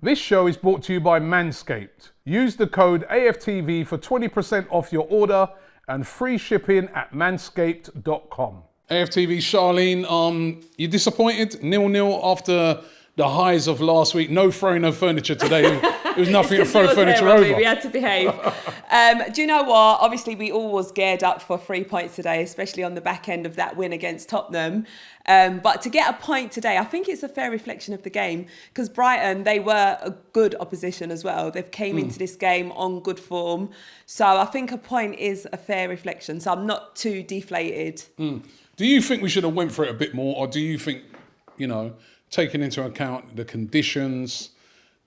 This show is brought to you by Manscaped. Use the code AFTV for 20% off your order and free shipping at manscaped.com. AFTV, Charlene, you disappointed? 0-0 after the highs of last week. No throwing of furniture today. It was nothing to throw furniture over. We had to behave. Do you know what? Obviously, we all was geared up for 3 points today, especially on the back end of that win against Tottenham. But to get a point today, I think it's a fair reflection of the game because Brighton, they were a good opposition as well. They've came into this game on good form. So I think a point is a fair reflection. So I'm not too deflated. Do you think we should have went for it a bit more, or do you think, taking into account the conditions,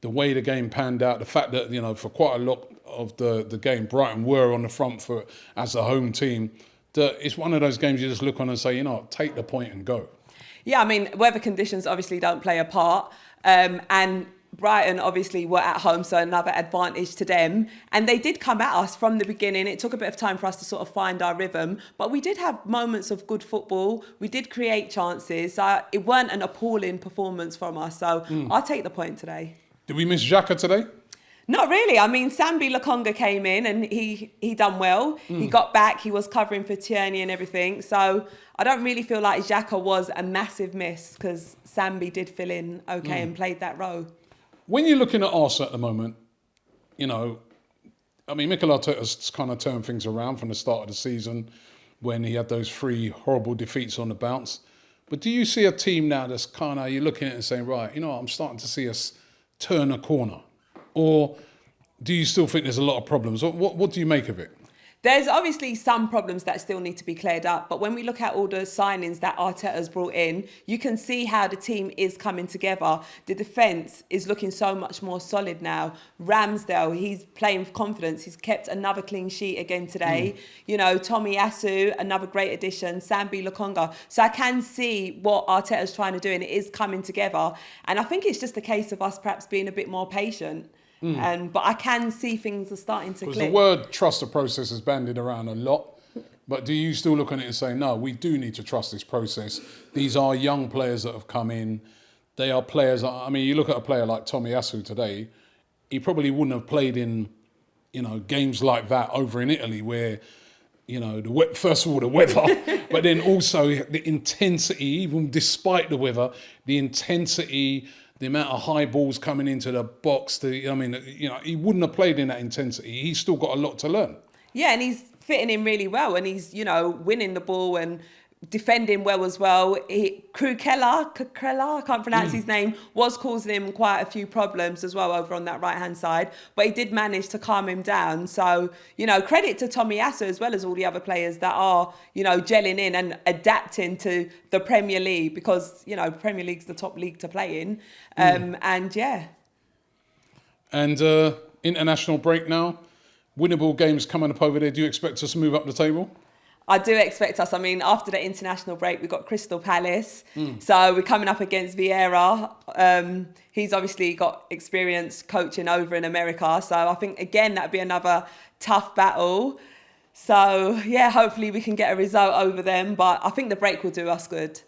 the way the game panned out, the fact that, for quite a lot of the game, Brighton were on the front foot as a home team, that it's one of those games you just look on and say, take the point and go? Yeah, I mean, weather conditions obviously don't play a part. And Brighton obviously were at home, so another advantage to them. And they did come at us from the beginning. It took a bit of time for us to sort of find our rhythm, but we did have moments of good football. We did create chances. It weren't an appalling performance from us. So I'll take the point today. Did we miss Xhaka today? Not really. I mean, Sambi Lokonga came in and he done well. He got back. He was covering for Tierney and everything. So I don't really feel like Xhaka was a massive miss because Sambi did fill in okay and played that role. When you're looking at Arsenal at the moment, Mikel Arteta's kind of turned things around from the start of the season when he had those 3 horrible defeats on the bounce. But do you see a team now that's kind of, you're looking at it and saying, right, I'm starting to see us turn a corner? Or do you still think there's a lot of problems? What do you make of it? There's obviously some problems that still need to be cleared up. But when we look at all the signings that Arteta's brought in, you can see how the team is coming together. The defence is looking so much more solid now. Ramsdale, he's playing with confidence. He's kept another clean sheet again today. Tommy Asu, another great addition. Sambi Lokonga. So I can see what Arteta's trying to do and it is coming together. And I think it's just a case of us perhaps being a bit more patient. But I can see things are starting to click. Because the word trust the process is bandied around a lot. But do you still look at it and say, no, we do need to trust this process? These are young players that have come in. They are players. You look at a player like Tommy Asu today, he probably wouldn't have played in, games like that over in Italy where, first of all, the weather, but then also the intensity, even despite the weather, the intensity, the amount of high balls coming into the box, he wouldn't have played in that intensity. He's still got a lot to learn. Yeah, and he's fitting in really well and he's, winning the ball and defending well as well. Krukela, I can't pronounce his name, was causing him quite a few problems as well over on that right-hand side, but he did manage to calm him down. So, credit to Tommy Asu as well as all the other players that are, gelling in and adapting to the Premier League because, Premier League's the top league to play in. And international break now. Winnable games coming up over there. Do you expect us to move up the table? I do expect us. After the international break, we've got Crystal Palace. So we're coming up against Vieira. He's obviously got experience coaching over in America. So I think, again, that'd be another tough battle. So, yeah, hopefully we can get a result over them. But I think the break will do us good.